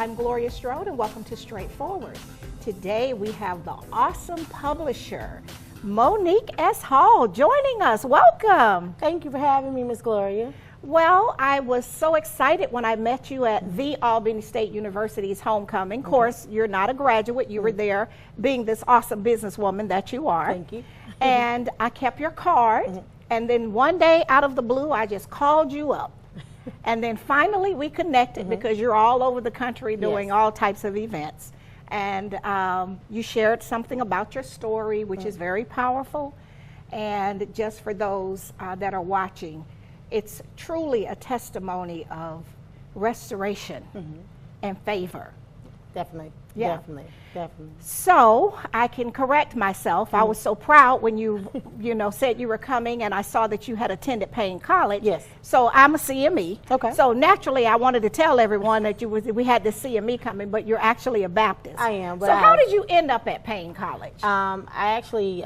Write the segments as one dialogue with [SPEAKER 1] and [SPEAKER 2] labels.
[SPEAKER 1] I'm Gloria Strode, and welcome to Straightforward. Today we have the awesome publisher, Monique S. Hall, joining us. Welcome.
[SPEAKER 2] Thank you for having me, Miss Gloria.
[SPEAKER 1] Well, I was so excited when I met you at the Albany State University's homecoming. Of course, you're not a graduate. You were there being this awesome businesswoman that you are.
[SPEAKER 2] Thank you.
[SPEAKER 1] And I kept your card. And then one day, out of the blue, I just called you up. And then finally we connected because you're all over the country doing all types of events. And you shared something about your story, which is very powerful. And just for those that are watching, it's truly a testimony of restoration and favor.
[SPEAKER 2] Definitely.
[SPEAKER 1] Yeah.
[SPEAKER 2] Definitely.
[SPEAKER 1] So I can correct myself. I was so proud when you said you were coming, and I saw that you had attended Payne College.
[SPEAKER 2] Yes.
[SPEAKER 1] So I'm a CME.
[SPEAKER 2] Okay.
[SPEAKER 1] So naturally, I wanted to tell everyone that we had this CME coming, but you're actually a Baptist.
[SPEAKER 2] I am. But
[SPEAKER 1] so how did you end up at Payne College?
[SPEAKER 2] I actually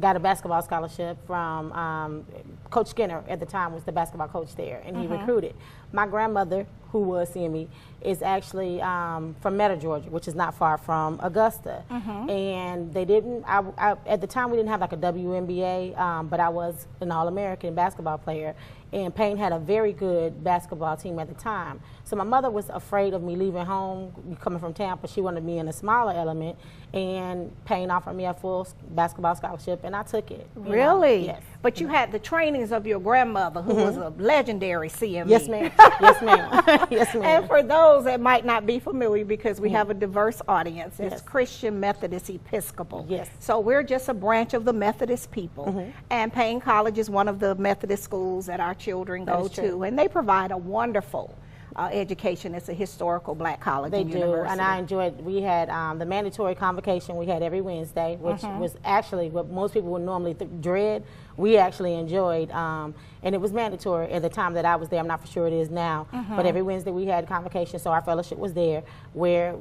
[SPEAKER 2] got a basketball scholarship from Coach Skinner. At the time, was the basketball coach there, and he recruited. My grandmother, who was CME, is actually from Meta, Georgia, which is not far from Augusta. And they didn't, at the time we didn't have like a WNBA, but I was an All-American basketball player. And Payne had a very good basketball team at the time. So my mother was afraid of me leaving home, coming from Tampa. She wanted me in a smaller element, and Payne offered me a full basketball scholarship, and I took it.
[SPEAKER 1] Really?
[SPEAKER 2] Yes.
[SPEAKER 1] But you had the trainings of your grandmother, who was a legendary CME.
[SPEAKER 2] Yes, ma'am. Yes, ma'am. Yes, ma'am.
[SPEAKER 1] And for those that might not be familiar, because we have a diverse audience, it's Christian Methodist Episcopal.
[SPEAKER 2] Yes.
[SPEAKER 1] So we're just a branch of the Methodist people. And Payne College is one of the Methodist schools that our children go to. And they provide a wonderful education. It's a historical black college and university.
[SPEAKER 2] And I enjoyed, we had the mandatory convocation we had every Wednesday, which was actually what most people would normally dread. We actually enjoyed, and it was mandatory at the time that I was there. I'm not for sure it is now, but every Wednesday we had convocation, so our fellowship was there, where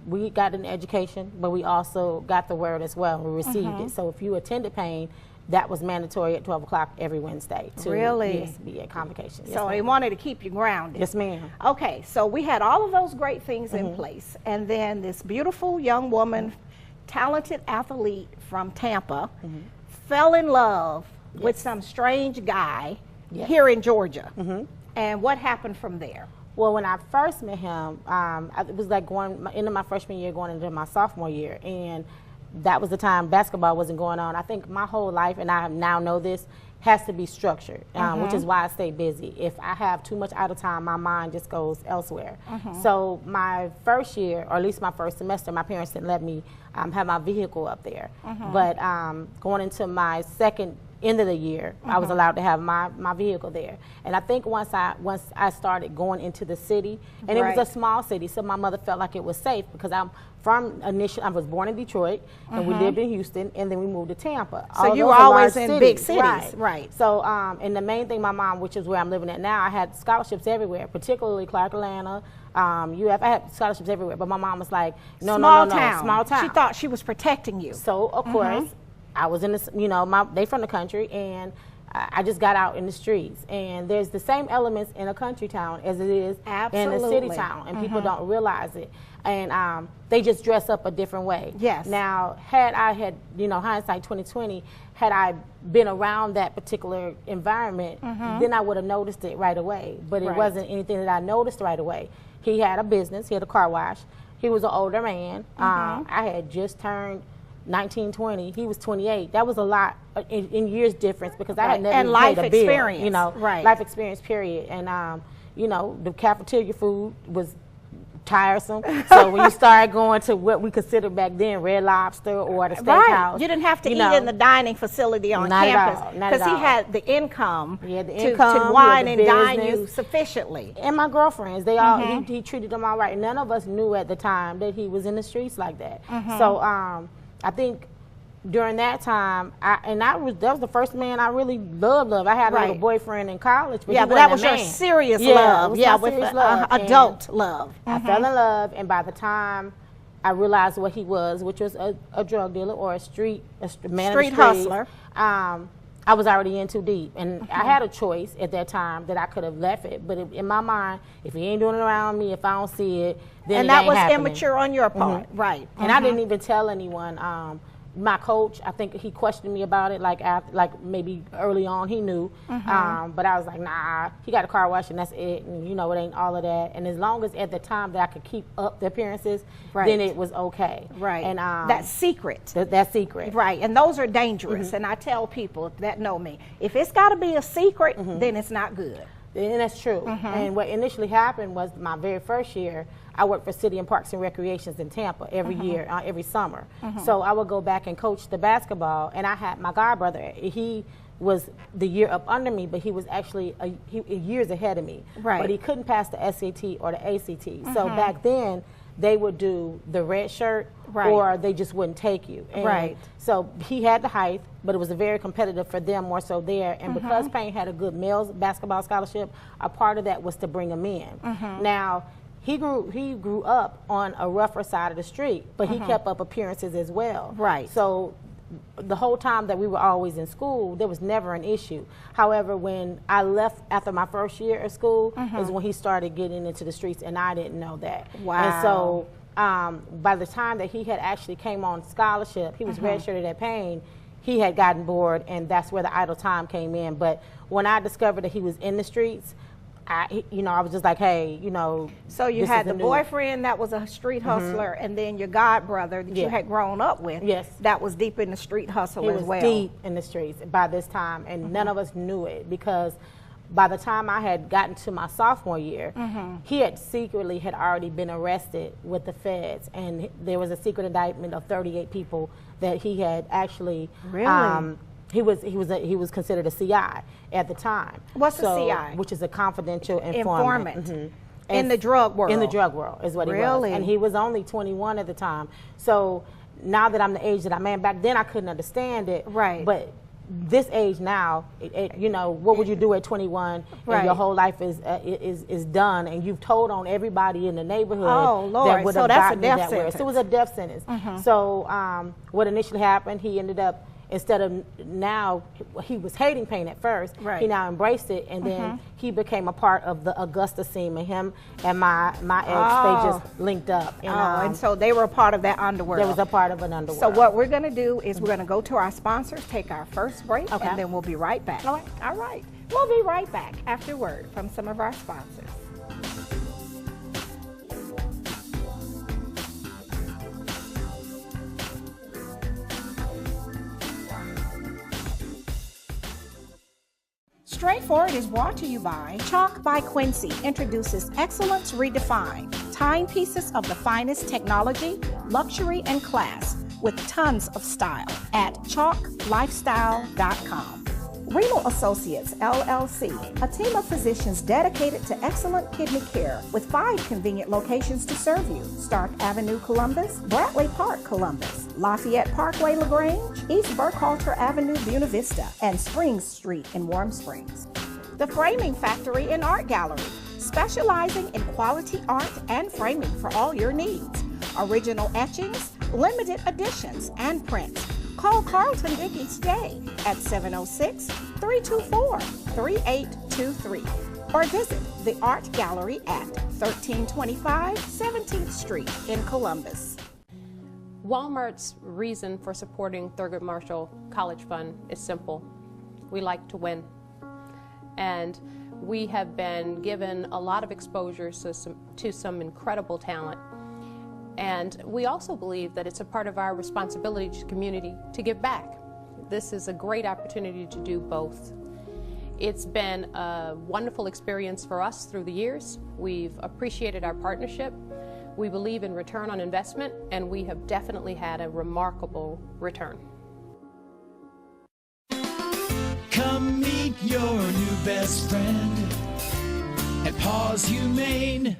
[SPEAKER 2] we got an education, but we also got the word as well. We received it. So if you attended Payne, that was mandatory at 12 o'clock every Wednesday to be at convocation. Yes,
[SPEAKER 1] so they wanted to keep you grounded.
[SPEAKER 2] Yes, ma'am.
[SPEAKER 1] Okay, so we had all of those great things in place, and then this beautiful young woman, talented athlete from Tampa, fell in love with some strange guy here in Georgia. And what happened from there?
[SPEAKER 2] Well, when I first met him, it was like going into my freshman year, going into my sophomore year, and that was the time basketball wasn't going on. I think my whole life, and I now know this, has to be structured, which is why I stay busy. If I have too much out of time, my mind just goes elsewhere. So my first year, or at least my first semester, my parents didn't let me have my vehicle up there. But going into my second end of the year, I was allowed to have my vehicle there. And I think once I started going into the city, and it was a small city, so my mother felt like it was safe, because I was born in Detroit, and we lived in Houston, and then we moved to Tampa.
[SPEAKER 1] So you were always in big cities.
[SPEAKER 2] Right. So, and the main thing, my mom, which is where I'm living at now, I had scholarships everywhere, particularly Clark, Atlanta, UF. I had scholarships everywhere, but my mom was like, no, small town.
[SPEAKER 1] She thought she was protecting you.
[SPEAKER 2] So, of course, I was in this, they from the country, and I just got out in the streets. And there's the same elements in a country town as it is in a city town, and people don't realize it. And they just dress up a different way.
[SPEAKER 1] Yes.
[SPEAKER 2] Now, had I had, hindsight 2020, had I been around that particular environment, then I would have noticed it right away. But it wasn't anything that I noticed right away. He had a business. He had a car wash. He was an older man. I had just turned 19, 20. He was 28. That was a lot in years difference, because I had never
[SPEAKER 1] and life experience,
[SPEAKER 2] life experience, period. And the cafeteria food was tiresome. So when you started going to what we considered back then Red Lobster or the steakhouse,
[SPEAKER 1] you didn't have to eat in the dining facility on campus, because he had the income, to wine and dine you sufficiently.
[SPEAKER 2] And my girlfriends, they all he treated them all right. None of us knew at the time that he was in the streets like that. So I think during that time, that was the first man I really loved. I had a little boyfriend in college, but
[SPEAKER 1] but that was your serious love. With adult love.
[SPEAKER 2] I fell in love, and by the time I realized what he was, which was a drug dealer or a street hustler, I was already in too deep. And I had a choice at that time that I could have left it. But in my mind, if he ain't doing it around me, if I don't see it, then
[SPEAKER 1] and
[SPEAKER 2] it
[SPEAKER 1] that
[SPEAKER 2] ain't
[SPEAKER 1] was
[SPEAKER 2] happening.
[SPEAKER 1] immature on your part, right?
[SPEAKER 2] And I didn't even tell anyone. My coach, I think he questioned me about it, like maybe early on he knew, but I was like, nah, he got a car wash and that's it, and you know, it ain't all of that. And as long as at the time that I could keep up the appearances, then it was okay.
[SPEAKER 1] Right.
[SPEAKER 2] And
[SPEAKER 1] that's secret.
[SPEAKER 2] That's secret.
[SPEAKER 1] Right, and those are dangerous. And I tell people that know me, if it's got to be a secret, then it's not good.
[SPEAKER 2] And that's true. And what initially happened was my very first year, I worked for City and Parks and Recreations in Tampa every year, every summer. So I would go back and coach the basketball, and I had my godbrother. He was the year up under me, but he was actually years ahead of me. Right. But he couldn't pass the SAT or the ACT. So back then, they would do the red shirt, or they just wouldn't take you. And so he had the height, but it was a very competitive for them, more so there. And because Payne had a good male's basketball scholarship, a part of that was to bring him in. Now, he grew up on a rougher side of the street, but he kept up appearances as well. Right. So the whole time that we were always in school, there was never an issue. However, when I left after my first year of school is when he started getting into the streets, and I didn't know that. Wow. And so by the time that he had actually came on scholarship, he was redshirted at Payne, he had gotten bored, and that's where the idle time came in. But when I discovered that he was in the streets, I was just like, hey,
[SPEAKER 1] So you had the boyfriend that was a street hustler, and then your god brother that you had grown up with. Yes. That was deep in the street hustle as well.
[SPEAKER 2] He was deep in the streets by this time, and none of us knew it, because by the time I had gotten to my sophomore year, he had secretly already been arrested with the feds, and there was a secret indictment of 38 people that he had actually. Really? He was considered a CI at the time.
[SPEAKER 1] What's a CI?
[SPEAKER 2] Which is a confidential informant.
[SPEAKER 1] In the drug world.
[SPEAKER 2] In the drug world is what he was. And he was only 21 at the time. So now that I'm the age that I'm in, back then I couldn't understand it. Right. But this age now, what would you do at 21? And your whole life is done, and you've told on everybody in the neighborhood. Oh Lord! That would have gotten you that way. So it was a death sentence. So what initially happened? He ended up. Instead of now, he was hating Payne at first. Right. He now embraced it, and then he became a part of the Augusta scene. And him and my ex, they just linked up.
[SPEAKER 1] And so they were a part of that underworld.
[SPEAKER 2] There was a part of an underworld.
[SPEAKER 1] So what we're going to do is we're going to go to our sponsors, take our first break, and then we'll be right back. All right. We'll be right back after a word from some of our sponsors. Straightforward is brought to you by Chalk by Quincy introduces Excellence Redefined, timepieces of the finest technology, luxury, and class with tons of style at chalklifestyle.com. Renal Associates, LLC, a team of physicians dedicated to excellent kidney care with 5 convenient locations to serve you. Stark Avenue, Columbus, Bradley Park, Columbus, Lafayette Parkway, LaGrange, East Burkhalter Avenue, Buena Vista, and Springs Street in Warm Springs. The Framing Factory and Art Gallery, specializing in quality art and framing for all your needs. Original etchings, limited editions, and prints. Call Carlton Dickey today at 706-324-3823 or visit the Art Gallery at 1325 17th Street in Columbus.
[SPEAKER 3] Walmart's reason for supporting Thurgood Marshall College Fund is simple. We like to win. And we have been given a lot of exposure to some incredible talent. And we also believe that it's a part of our responsibility to the community to give back. This is a great opportunity to do both. It's been a wonderful experience for us through the years. We've appreciated our partnership. We believe in return on investment, and we have definitely had a remarkable return.
[SPEAKER 4] Come meet your new best friend at Paws Humane.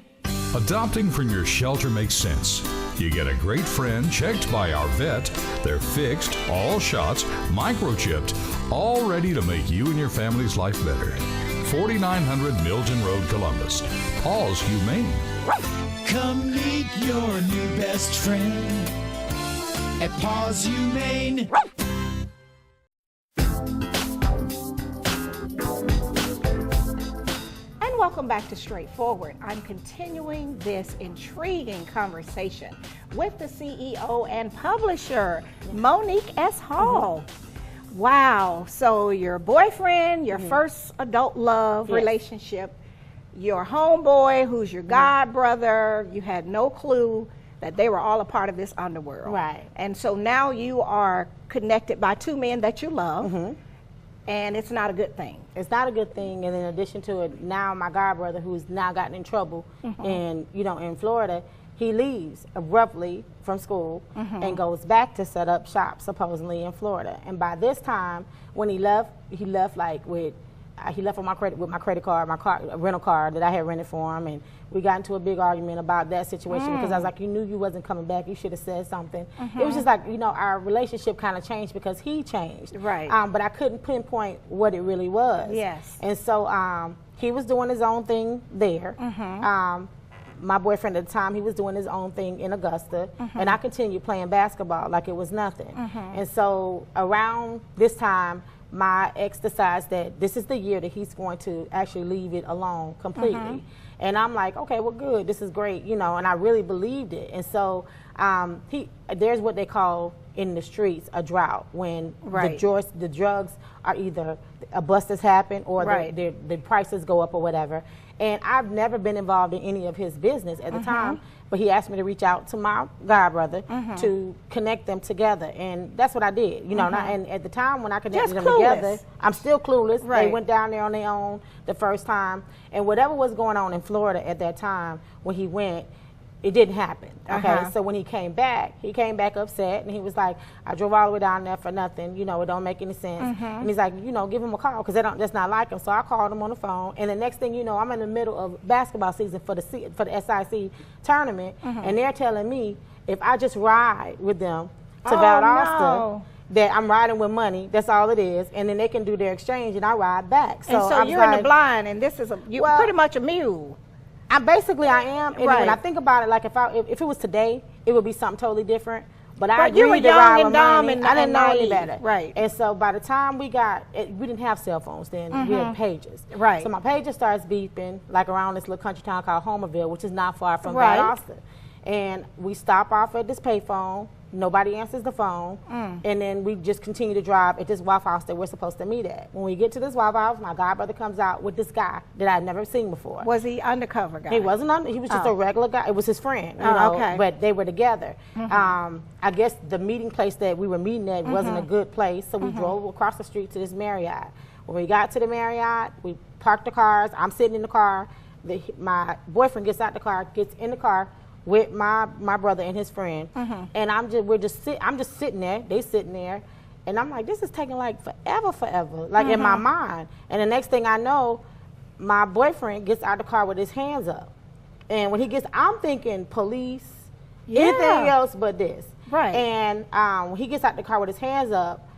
[SPEAKER 5] Adopting from your shelter makes sense. You get a great friend checked by our vet. They're fixed, all shots, microchipped, all ready to make you and your family's life better. 4900 Milton Road, Columbus. Paws Humane.
[SPEAKER 4] Come meet your new best friend at Paws Humane.
[SPEAKER 1] Welcome back to Straightforward. I'm continuing this intriguing conversation with the CEO and publisher, Monique S. Hall. Wow. So your boyfriend, your first adult love relationship, your homeboy, who's your god brother, you had no clue that they were all a part of this underworld.
[SPEAKER 2] Right.
[SPEAKER 1] And so now you are connected by two men that you love, and it's not a good thing.
[SPEAKER 2] It's not a good thing, and in addition to it, now my godbrother, who's now gotten in trouble in Florida, he leaves abruptly from school and goes back to set up shop supposedly in Florida. And by this time, when he left like with he left with my credit card, a rental car that I had rented for him, and we got into a big argument about that situation because I was like, you knew you wasn't coming back, you should have said something. It was just like, you know, our relationship kind of changed because he changed.
[SPEAKER 1] Right.
[SPEAKER 2] But I couldn't pinpoint what it really was.
[SPEAKER 1] Yes.
[SPEAKER 2] And so he was doing his own thing there. My boyfriend at the time, he was doing his own thing in Augusta, and I continued playing basketball like it was nothing. And so around this time, my ex decides that this is the year that he's going to actually leave it alone completely. And I'm like, okay, well, good, this is great, you know, and I really believed it. And so there's what they call in the streets a drought, when the drugs are either a bust has happened or the prices go up or whatever. And I've never been involved in any of his business at the time, but he asked me to reach out to my godbrother to connect them together, and that's what I did. You know, and at the time when I connected them together, I'm still clueless. They went down there on their own the first time, and whatever was going on in Florida at that time when he went, it didn't happen. Okay, so when he came back upset, and he was like, I drove all the way down there for nothing, you know, it don't make any sense. And he's like, you know, give him a call, because that's not like him. So I called him on the phone, and the next thing you know, I'm in the middle of basketball season for the SIC tournament, and they're telling me if I just ride with them to Valdosta, that I'm riding with money, that's all it is, and then they can do their exchange, and I ride back.
[SPEAKER 1] So you're in the blind, and this is you're pretty much a mule.
[SPEAKER 2] I am, and when I think about it, like if it was today, it would be something totally different. But I agreed to ride with money. I didn't know any better.
[SPEAKER 1] Right.
[SPEAKER 2] And so by the time we didn't have cell phones then. We had pages.
[SPEAKER 1] Right.
[SPEAKER 2] So my pager starts beeping like around this little country town called Homerville, which is not far from Valdosta. And we stop off at this payphone. Nobody answers the phone, and then we just continue to drive at this Waffle House that we're supposed to meet at. When we get to this Waffle House, my godbrother comes out with this guy that I'd never seen before.
[SPEAKER 1] Was he undercover guy?
[SPEAKER 2] He wasn't he was just a regular guy. It was his friend, you know, but they were together. I guess the meeting place that we were meeting at wasn't a good place, so we drove across the street to this Marriott. When we got to the Marriott, we parked the cars. I'm sitting in the car. My boyfriend gets out the car, gets in the car with my brother and his friend, and I'm just sitting there. They sitting there, and I'm like, this is taking like forever, like in my mind. And the next thing I know, my boyfriend gets out the car with his hands up, and when he gets, I'm thinking police, anything else but this. Right. And when he gets out the car with his hands up,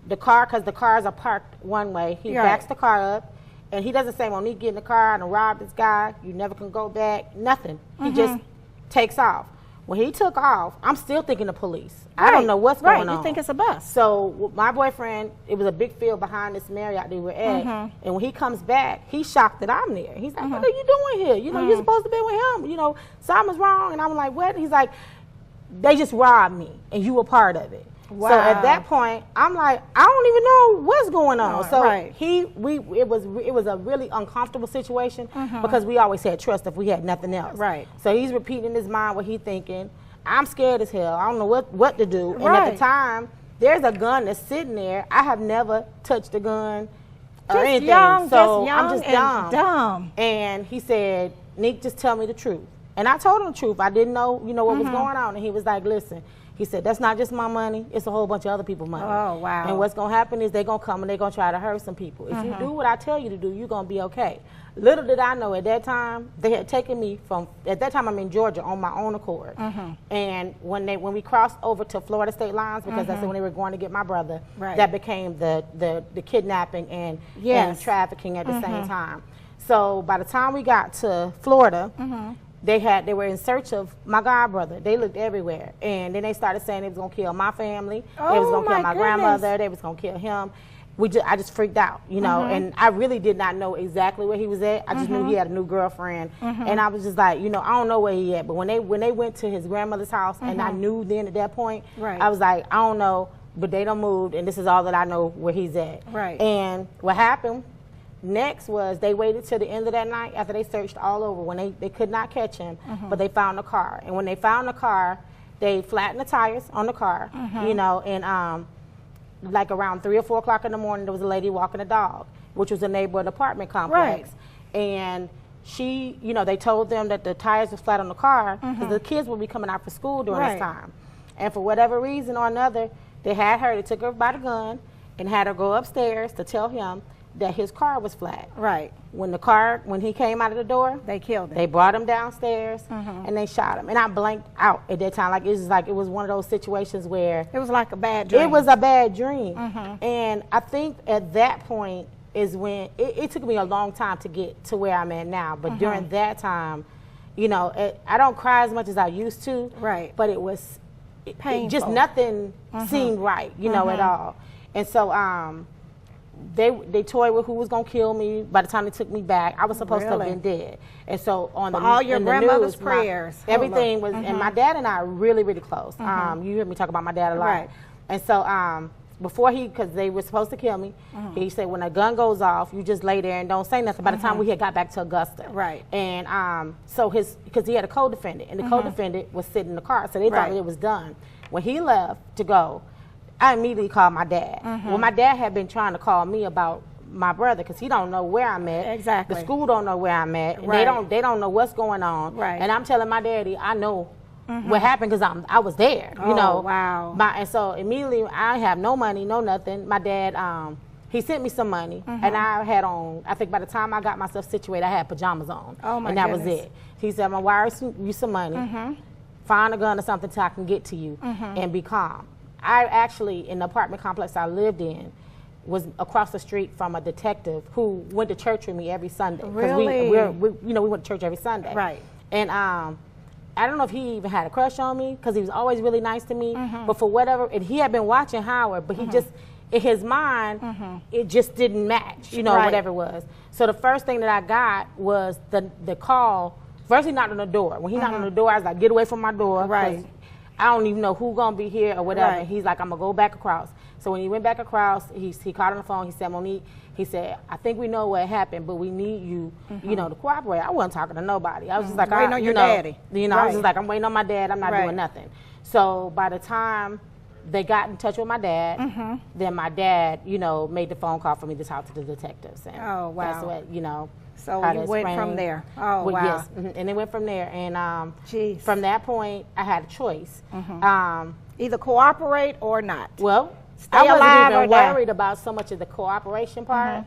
[SPEAKER 2] because the cars are parked one way, he backs the car up, and he doesn't say, Monique, get in the car and rob this guy. You never can go back. Nothing. He just takes off. When he took off, I'm still thinking of police. I don't know what's going on.
[SPEAKER 1] You think it's a bus.
[SPEAKER 2] So my boyfriend, it was a big field behind this Marriott they were at, and when he comes back, he's shocked that I'm there. He's like, what are you doing here? You know, you're supposed to be with him. You know, something's wrong. And I'm like, what? He's like, they just robbed me, and you were part of it. Wow. So at that point, I'm like, I don't even know what's going on. So it was a really uncomfortable situation because we always had trust if we had nothing else. Right. So he's repeating in his mind what he's thinking. I'm scared as hell. I don't know what to do. And at the time, there's a gun that's sitting there. I have never touched a gun or anything. So I'm just dumb. And he said, Nick, just tell me the truth. And I told him the truth. I didn't know, what was going on. And he was like, listen. He said, that's not just my money, it's a whole bunch of other people's money. Oh, wow. And what's going to happen is they're going to come and they're going to try to hurt some people. If you do what I tell you to do, you're going to be okay. Little did I know at that time, they had taken me at that time I'm in Georgia on my own accord. And when we crossed over to Florida state lines, because that's when they were going to get my brother, that became the kidnapping and trafficking at the same time. So by the time we got to Florida, they were in search of my godbrother. They looked everywhere. And then they started saying they was going to kill my family. They was going to kill my grandmother. They was going to kill him. I just freaked out, you know, and I really did not know exactly where he was at. I just knew he had a new girlfriend, and I was just like, you know, I don't know where he at. But when they went to his grandmother's house, and I knew then at that point, I was like, I don't know, but they done moved, and this is all that I know where he's at.
[SPEAKER 1] Right.
[SPEAKER 2] And what happened next was they waited till the end of that night after they searched all over when they could not catch him, but they found the car. And when they found the car, they flattened the tires on the car, you know, and like around 3 or 4 o'clock in the morning, there was a lady walking a dog, which was a neighborhood apartment complex. Right. And she, you know, they told them that the tires was flat on the car because the kids would be coming out for school during this time. And for whatever reason or another, they took her by the gun and had her go upstairs to tell him that his car was flat.
[SPEAKER 1] Right.
[SPEAKER 2] When he came out of the door,
[SPEAKER 1] they killed him.
[SPEAKER 2] They brought him downstairs and they shot him. And I blanked out at that time. Like it was one of those situations where
[SPEAKER 1] it was like a bad dream.
[SPEAKER 2] It was a bad dream. And I think at that point is when it took me a long time to get to where I'm at now. But during that time, you know, I don't cry as much as I used to.
[SPEAKER 1] Right.
[SPEAKER 2] But it was
[SPEAKER 1] painful.
[SPEAKER 2] Just nothing seemed right, you know, at all. And so they toyed with who was gonna kill me. By the time they took me back, I was supposed to have been dead. And so
[SPEAKER 1] all your grandmother's
[SPEAKER 2] news,
[SPEAKER 1] prayers,
[SPEAKER 2] everything was. And my dad and I are really, really close. You hear me talk about my dad a lot.
[SPEAKER 1] Right.
[SPEAKER 2] And so before because they were supposed to kill me, he said, when a gun goes off, you just lay there and don't say nothing. By the time we had got back to Augusta,
[SPEAKER 1] right.
[SPEAKER 2] And so because he had a co-defendant, and the co-defendant was sitting in the car, so they thought it was done. When he left to go, I immediately called my dad. Well, my dad had been trying to call me about my brother because he don't know where I'm at.
[SPEAKER 1] Exactly.
[SPEAKER 2] The school don't know where I'm at. And they don't know what's going on.
[SPEAKER 1] Right.
[SPEAKER 2] And I'm telling my daddy, I know what happened because I was there. You know.
[SPEAKER 1] Wow.
[SPEAKER 2] And so immediately I have no money, no nothing. My dad, he sent me some money, and I had on. I think by the time I got myself situated, I had pajamas on.
[SPEAKER 1] Oh my
[SPEAKER 2] And that
[SPEAKER 1] goodness.
[SPEAKER 2] was it. He said, I'm gonna wire you some money. Find a gun or something till I can get to you and be calm. I actually, in the apartment complex I lived in, was across the street from a detective who went to church with me every Sunday.
[SPEAKER 1] Really?
[SPEAKER 2] We went to church every Sunday.
[SPEAKER 1] Right.
[SPEAKER 2] And I don't know if he even had a crush on me because he was always really nice to me. But for whatever, and he had been watching Howard, but he just, in his mind, it just didn't match, you know, whatever it was. So the first thing that I got was the call. First, he knocked on the door. When he knocked on the door, I was like, get away from my door.
[SPEAKER 1] Right.
[SPEAKER 2] I don't even know who's gonna be here or whatever.
[SPEAKER 1] Right.
[SPEAKER 2] He's like, I'm gonna go back across. So when he went back across, he called on the phone. He said, Monique, he said, I think we know what happened, but we need you, you know, to cooperate. I wasn't talking to nobody. I was just like,
[SPEAKER 1] waiting on your daddy.
[SPEAKER 2] You know, I was just like, I'm waiting on my dad. I'm not doing nothing. So by the time they got in touch with my dad, then my dad, you know, made the phone call for me to talk to the detectives. And
[SPEAKER 1] oh, wow.
[SPEAKER 2] That's what, you know.
[SPEAKER 1] So you went from there. Oh, wow.
[SPEAKER 2] Yes, and it went from there. And from that point, I had a choice.
[SPEAKER 1] Either cooperate or not.
[SPEAKER 2] Well,
[SPEAKER 1] Stay
[SPEAKER 2] I
[SPEAKER 1] alive
[SPEAKER 2] wasn't
[SPEAKER 1] or
[SPEAKER 2] even
[SPEAKER 1] die.
[SPEAKER 2] worried about so much of the cooperation part.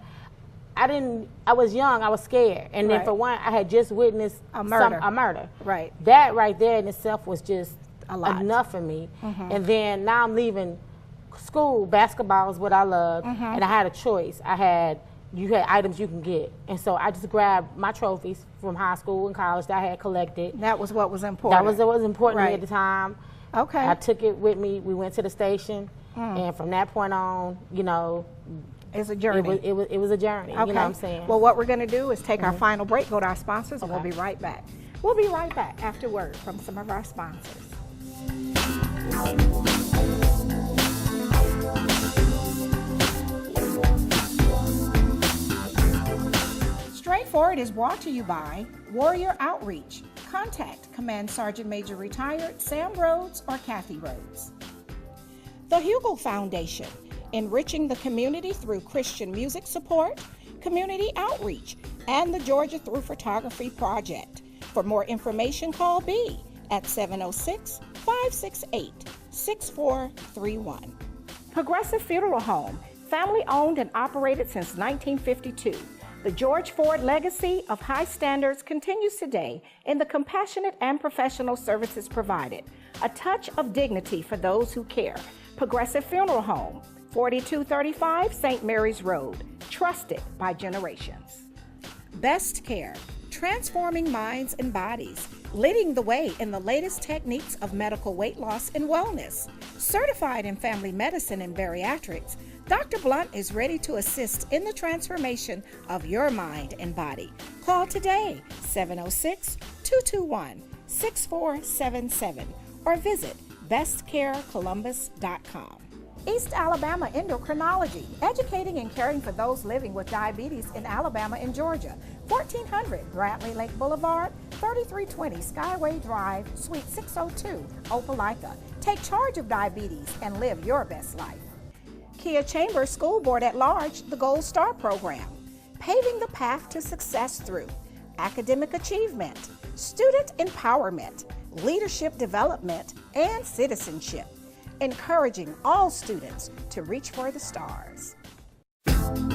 [SPEAKER 2] I was young, I was scared. And then for one, I had just witnessed a murder.
[SPEAKER 1] Right.
[SPEAKER 2] That right there in itself was just
[SPEAKER 1] a lot.
[SPEAKER 2] Enough for me. And then now I'm leaving school. Basketball is what I love. And I had a choice. You had items you can get. And so I just grabbed my trophies from high school and college that I had collected.
[SPEAKER 1] That was what was important.
[SPEAKER 2] That was what was important to me at the time.
[SPEAKER 1] Okay.
[SPEAKER 2] I took it with me. We went to the station. And from that point on, you know,
[SPEAKER 1] it's a journey.
[SPEAKER 2] It was a journey.
[SPEAKER 1] Okay.
[SPEAKER 2] You know what I'm saying?
[SPEAKER 1] Well, what we're going to do is take our final break, go to our sponsors, and we'll be right back. We'll be right back after word from some of our sponsors. Straightforward is brought to you by Warrior Outreach. Contact Command Sergeant Major Retired Sam Rhodes or Kathy Rhodes. The Hugel Foundation, enriching the community through Christian music support, community outreach, and the Georgia Through Photography Project. For more information, call B at 706-568-6431. Progressive Funeral Home, family owned and operated since 1952. The George Ford legacy of high standards continues today in the compassionate and professional services provided. A touch of dignity for those who care. Progressive Funeral Home, 4235 St. Mary's Road, trusted by generations. Best Care, transforming minds and bodies, leading the way in the latest techniques of medical weight loss and wellness. Certified in family medicine and bariatrics, Dr. Blunt is ready to assist in the transformation of your mind and body. Call today, 706-221-6477, or visit bestcarecolumbus.com. East Alabama Endocrinology, educating and caring for those living with diabetes in Alabama and Georgia. 1400 Bradley Lake Boulevard, 3320 Skyway Drive, Suite 602, Opelika. Take charge of diabetes and live your best life. Kia Chambers School Board at Large, the Gold Star Program. Paving the path to success through academic achievement, student empowerment, leadership development, and citizenship. Encouraging all students to reach for the stars. And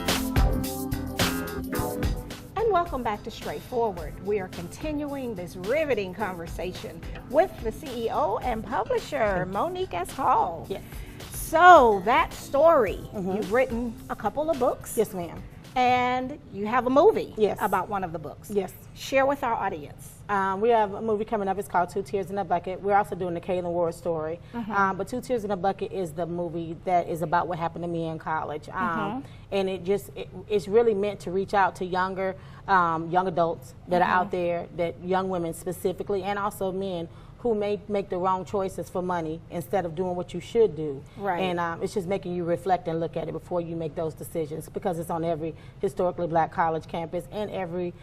[SPEAKER 1] welcome back to Straightforward. We are continuing this riveting conversation with the CEO and publisher, Monique S. Hall.
[SPEAKER 2] Yes.
[SPEAKER 1] So that story, you've written a couple of books.
[SPEAKER 2] Yes, ma'am.
[SPEAKER 1] And you have a movie
[SPEAKER 2] Yes.
[SPEAKER 1] about one of the books.
[SPEAKER 2] Yes.
[SPEAKER 1] Share with our audience.
[SPEAKER 2] We have a movie coming up. It's called Two Tears in a Bucket. We're also doing the Kaylin Ward story. But Two Tears in a Bucket is the movie that is about what happened to me in college. And it's really meant to reach out to young adults that are out there, that young women specifically, and also men who may make the wrong choices for money instead of doing what you should do.
[SPEAKER 1] Right.
[SPEAKER 2] And it's just making you reflect and look at it before you make those decisions, because it's on every historically black college campus and every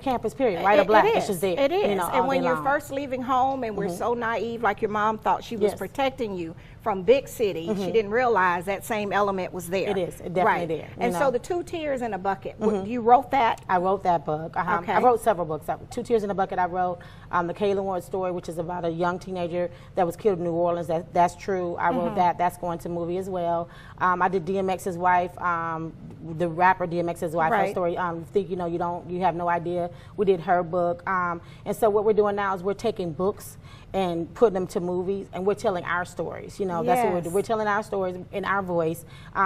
[SPEAKER 2] campus, period, white or black. It's just there.
[SPEAKER 1] It is.
[SPEAKER 2] You know,
[SPEAKER 1] and when you're
[SPEAKER 2] long.
[SPEAKER 1] first leaving home and we're so naive, like your mom thought she was
[SPEAKER 2] Yes.
[SPEAKER 1] protecting you from big city, she didn't realize that same element was there.
[SPEAKER 2] It is. It definitely there.
[SPEAKER 1] And
[SPEAKER 2] you
[SPEAKER 1] so
[SPEAKER 2] know.
[SPEAKER 1] the Two Tears in a Bucket, you wrote that?
[SPEAKER 2] I wrote that book.
[SPEAKER 1] Okay.
[SPEAKER 2] I wrote several books. Two Tears in a Bucket. I wrote the Kaylin Ward story, which is about a young teenager that was killed in New Orleans. That's true. I wrote that. That's going to movie as well. I did DMX's wife, the rapper DMX's wife. Her
[SPEAKER 1] Right.
[SPEAKER 2] story. Think you have no idea. We did her book. And so what we're doing now is we're taking books and putting them to movies, and we're telling our stories. You know, that's what we're telling our stories in our voice,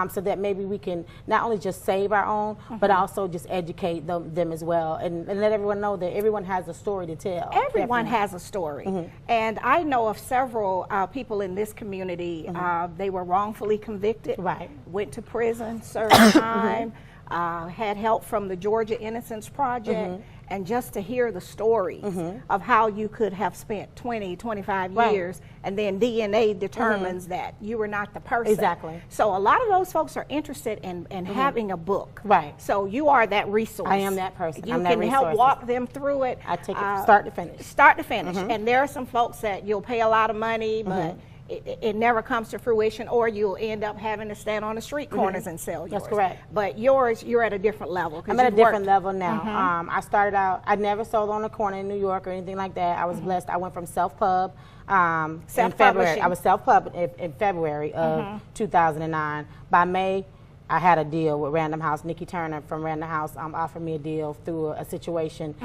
[SPEAKER 2] so that maybe we can not only just save our own, but also just educate them as well, and let everyone know that everyone has a story to tell.
[SPEAKER 1] Everyone has a story. And I know of several people in this community, they were wrongfully convicted,
[SPEAKER 2] Right.
[SPEAKER 1] went to prison, served time, had help from the Georgia Innocence Project, and just to hear the stories of how you could have spent 20, 25
[SPEAKER 2] Right.
[SPEAKER 1] years, and then DNA determines that you were not the person.
[SPEAKER 2] Exactly.
[SPEAKER 1] So a lot of those folks are interested in having a book.
[SPEAKER 2] Right.
[SPEAKER 1] So you are that resource.
[SPEAKER 2] I am that person.
[SPEAKER 1] You
[SPEAKER 2] I'm that
[SPEAKER 1] can help
[SPEAKER 2] resource.
[SPEAKER 1] walk them through it.
[SPEAKER 2] I take it start to finish.
[SPEAKER 1] Start to finish. And there are some folks that you'll pay a lot of money, but it never comes to fruition, or you'll end up having to stand on the street corners and sell yours.
[SPEAKER 2] That's correct.
[SPEAKER 1] But yours, you're at a different level. 'Cause
[SPEAKER 2] I'm at a
[SPEAKER 1] you've
[SPEAKER 2] different
[SPEAKER 1] worked-
[SPEAKER 2] level now. I started out, I never sold on a corner in New York or anything like that. I was blessed. I went from self-pub in February.
[SPEAKER 1] Self-publishing.
[SPEAKER 2] I was self-pub in February of 2009. By May, I had a deal with Random House. Nikki Turner from Random House offered me a deal through a situation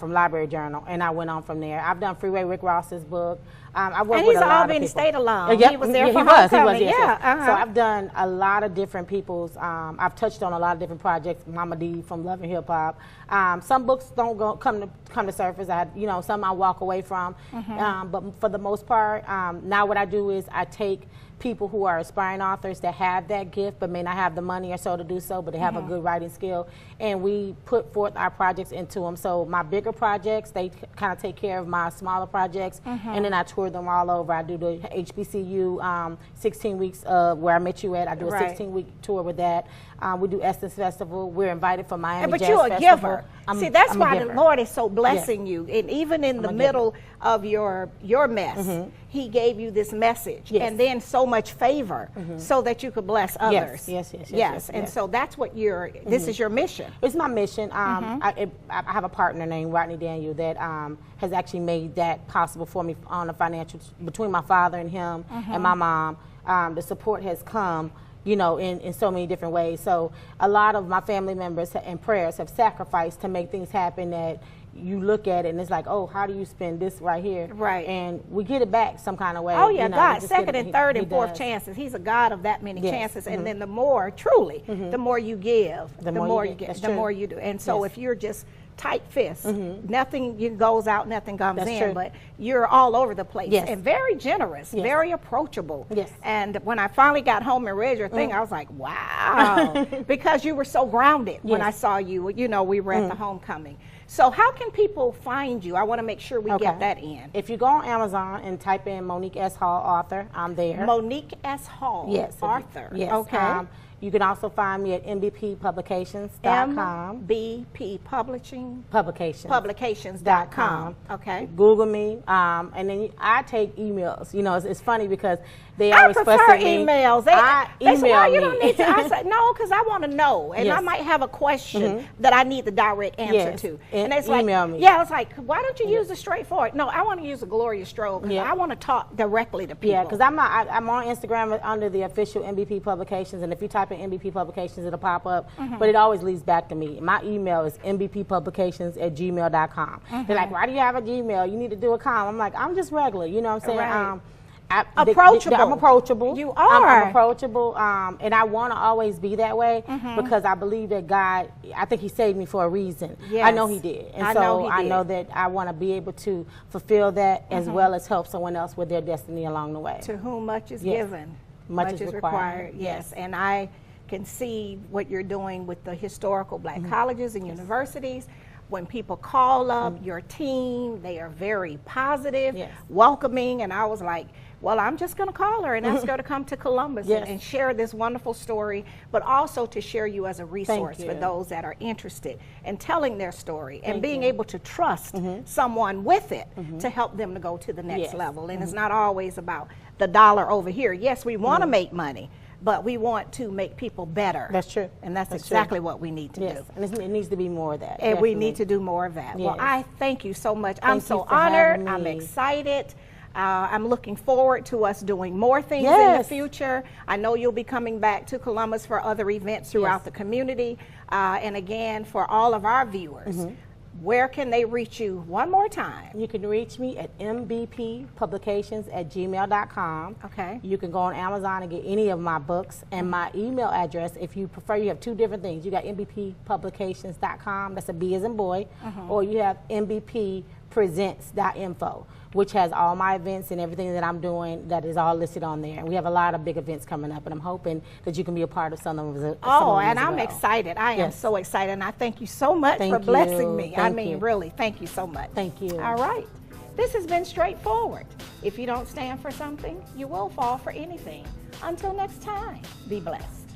[SPEAKER 2] from Library Journal, and I went on from there. I've done Freeway Rick Ross's book. I work
[SPEAKER 1] And
[SPEAKER 2] with
[SPEAKER 1] he's
[SPEAKER 2] a
[SPEAKER 1] an
[SPEAKER 2] lot of
[SPEAKER 1] Albany
[SPEAKER 2] people.
[SPEAKER 1] State alum.
[SPEAKER 2] Yep.
[SPEAKER 1] He was there
[SPEAKER 2] Yeah,
[SPEAKER 1] for
[SPEAKER 2] he was,
[SPEAKER 1] homecoming.
[SPEAKER 2] yes, yes.
[SPEAKER 1] Yeah,
[SPEAKER 2] So I've done a lot of different people's, I've touched on a lot of different projects. Mama D from Love and Hip Hop. Some books don't come to surface. Some I walk away from. But for the most part, now what I do is I take people who are aspiring authors that have that gift but may not have the money or so to do so, but they have a good writing skill, and we put forth our projects into them. So my bigger projects, they kind of take care of my smaller projects, and then I tour them all over. I do the HBCU 16 weeks where I met you at. I do a 16-week tour with that. We do Essence Festival. We're invited for Miami
[SPEAKER 1] But
[SPEAKER 2] Jazz
[SPEAKER 1] you're a
[SPEAKER 2] Festival.
[SPEAKER 1] giver.
[SPEAKER 2] I'm
[SPEAKER 1] That's
[SPEAKER 2] a
[SPEAKER 1] why
[SPEAKER 2] giver.
[SPEAKER 1] the Lord is so blessing you. And even in the middle of your mess, He gave you this message, and then so much favor, so that you could bless others.
[SPEAKER 2] Yes.
[SPEAKER 1] And so that's what this is your mission.
[SPEAKER 2] It's my mission. I have a partner named Rodney Daniel that has actually made that possible for me on the financial, between my father and him and my mom. The support has come, in so many different ways. So a lot of my family members and prayers have sacrificed to make things happen that you look at it and it's like, oh, how do you spend this right here?
[SPEAKER 1] Right.
[SPEAKER 2] And we get it back some kind of way.
[SPEAKER 1] Oh, yeah, God,
[SPEAKER 2] just
[SPEAKER 1] second
[SPEAKER 2] get it-
[SPEAKER 1] and third
[SPEAKER 2] he
[SPEAKER 1] and fourth
[SPEAKER 2] does.
[SPEAKER 1] chances. He's a God of that many
[SPEAKER 2] Yes.
[SPEAKER 1] chances. And then the more, truly, the more you give, the more you
[SPEAKER 2] get.
[SPEAKER 1] get,
[SPEAKER 2] That's
[SPEAKER 1] the
[SPEAKER 2] true.
[SPEAKER 1] more you do. And so
[SPEAKER 2] Yes.
[SPEAKER 1] if you're just tight fist. Nothing goes out, nothing comes
[SPEAKER 2] That's
[SPEAKER 1] in,
[SPEAKER 2] true.
[SPEAKER 1] but you're all over the place.
[SPEAKER 2] Yes.
[SPEAKER 1] And very generous,
[SPEAKER 2] Yes.
[SPEAKER 1] very approachable.
[SPEAKER 2] Yes.
[SPEAKER 1] And when I finally got home and read your thing, I was like, wow, because you were so grounded when I saw you. You know, we were at the homecoming. So how can people find you? I want to make sure we get that in.
[SPEAKER 2] If you go on Amazon and type in Monique S. Hall author, I'm there.
[SPEAKER 1] Monique S. Hall,
[SPEAKER 2] Yes.
[SPEAKER 1] author.
[SPEAKER 2] Yes.
[SPEAKER 1] Okay.
[SPEAKER 2] You can also find me at mbppublications.com.
[SPEAKER 1] MBP Publishing.
[SPEAKER 2] Publications.
[SPEAKER 1] Publications.com. Okay.
[SPEAKER 2] Google me, and then I take emails. You know, it's funny because they
[SPEAKER 1] I
[SPEAKER 2] always
[SPEAKER 1] prefer
[SPEAKER 2] fuss at me.
[SPEAKER 1] emails. They
[SPEAKER 2] email
[SPEAKER 1] say, well, you
[SPEAKER 2] me.
[SPEAKER 1] don't need to. I said, no, because I want to know. And I
[SPEAKER 2] Yes.
[SPEAKER 1] might have a question that I need the direct answer
[SPEAKER 2] Yes.
[SPEAKER 1] to.
[SPEAKER 2] And
[SPEAKER 1] it's
[SPEAKER 2] email
[SPEAKER 1] like,
[SPEAKER 2] me.
[SPEAKER 1] yeah, it's like, why don't you use the straightforward? No, I want to use the Gloria Strode because I want to talk directly to people.
[SPEAKER 2] Yeah, because I'm on Instagram under the official MBP Publications, and if you type in MBP Publications, it'll pop up. But it always leads back to me. My email is mbppublications@gmail.com. They're like, why do you have a Gmail? You need to do a com. I'm like, I'm just regular. You know what I'm saying?
[SPEAKER 1] Right.
[SPEAKER 2] Approachable. I'm approachable.
[SPEAKER 1] You are.
[SPEAKER 2] I'm approachable, and I want to always be that way because I believe that God, I think He saved me for a reason.
[SPEAKER 1] Yes.
[SPEAKER 2] I know He did, and
[SPEAKER 1] I
[SPEAKER 2] so
[SPEAKER 1] know He
[SPEAKER 2] I
[SPEAKER 1] did.
[SPEAKER 2] know that I want to be able to fulfill that as well as help someone else with their destiny along the way.
[SPEAKER 1] To whom much is
[SPEAKER 2] Yes.
[SPEAKER 1] given,
[SPEAKER 2] Much is required.
[SPEAKER 1] Yes, and I can see what you're doing with the historical Black colleges and universities. When people call up your team, they are very positive, welcoming, and I was like, well, I'm just going to call her and ask her to come to Columbus and share this wonderful story, but also to share you as a resource for those that are interested in telling their story and being able to trust someone with it to help them to go to the next level. And it's not always about the dollar over here. Yes, we want to make money, but we want to make people better.
[SPEAKER 2] That's true.
[SPEAKER 1] And that's exactly what we need to do.
[SPEAKER 2] And it needs to be more of that.
[SPEAKER 1] And we need to do more of that. Well, I thank you so much. I'm so
[SPEAKER 2] you for
[SPEAKER 1] honored.
[SPEAKER 2] having
[SPEAKER 1] I'm
[SPEAKER 2] me.
[SPEAKER 1] excited. I'm looking forward to us doing more things in the future. I know you'll be coming back to Columbus for other events throughout the community. And again, for all of our viewers, where can they reach you one more time?
[SPEAKER 2] You can reach me at mbppublications@gmail.com.
[SPEAKER 1] Okay.
[SPEAKER 2] You can go on Amazon and get any of my books. And my email address, if you prefer, you have two different things. You got mbppublications.com, that's a B as in boy, or you have mbppresents.info, which has all my events and everything that I'm doing that is all listed on there. And we have a lot of big events coming up, and I'm hoping that you can be a part of some of them.
[SPEAKER 1] And I'm excited. I am so excited, and I thank you so much for blessing me. I mean, really, thank you so much.
[SPEAKER 2] Thank you.
[SPEAKER 1] All right. This has been Straightforward. If you don't stand for something, you will fall for anything. Until next time, be blessed.